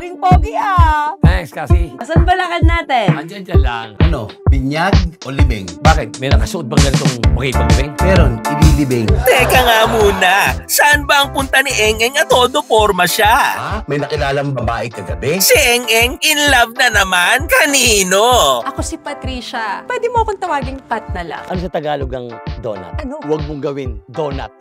Poging-pogi ah. Thanks, kasi. Asan ba lakad natin? Andyan lang. Ano? Binyag o libing? Bakit? May nakasuot bang ganitong makipag-ring? Meron, ililibing. Teka nga muna, saan ba ang punta ni Eng-Eng at todo forma siya? Ha? May nakilalang babae kagabi? Si Eng-Eng in love na naman? Kanino? Ako si Patricia. Pwede mo akong tawaging Pat na lang. Ano sa Tagalog ang donut? Ano? Huwag mong gawin donut.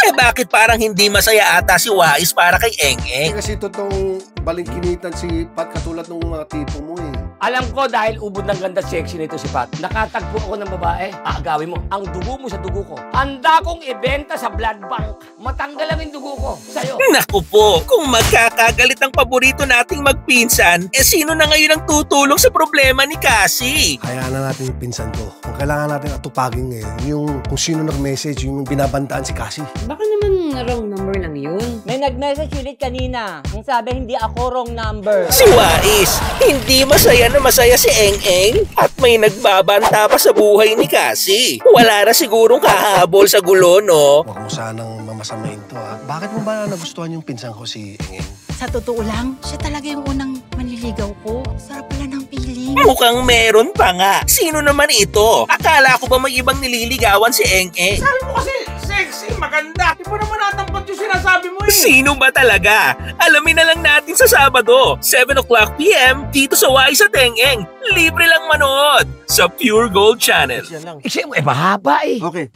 Eh bakit parang hindi masaya ata si Wais para kay Eng-Eng? Kasi totoong balingkinitan si Pat katulad ng mga tipo mo eh. Alam ko dahil ubod ng ganda sexy nito si Pat, nakatagpo ako ng babae. Aagawin mo, ang dugo mo sa dugo ko. Handa kong ibenta sa blood bank. Matanggal lang yung dugo ko sa'yo. Naku po, kung magkakagalit ang paborito nating magpinsan, eh sino na ngayon ang tutulong sa problema ni Cassie? Hayaan na natin yung pinsan ko. Ang kailangan natin atupagin ngayon, yung kung sino nag-message, yung binabantaan si Cassie. Baka naman wrong number lang yun. May nag-message ulit kanina. Ang sabi, hindi ako wrong number. Si Wais, hindi masaya na masaya si Eng-Eng at may nagbabanta pa sa buhay ni Cassie. Wala na sigurong kahabol sa gulo, no? Huwag mo sanang mamasamain to ha. Bakit mo ba nagustuhan yung pinsan ko si Eng-Eng? Sa totoo lang, siya talaga yung unang manliligaw ko. Sarap pala ng feeling. Mukhang meron pa nga. Sino naman ito? Akala ko ba may ibang nililigawan si Eng-Eng? Sabi mo kasi, sexy, maganda. Di mo naman natampat yung sinasabi mo eh. Sino ba talaga? Alamin na lang natin sa Sabado, 7 o'clock PM, dito sa Wais at Eng-Eng. Libre lang manood sa Pure Gold Channel. Isip mo, mahaba eh. Okay.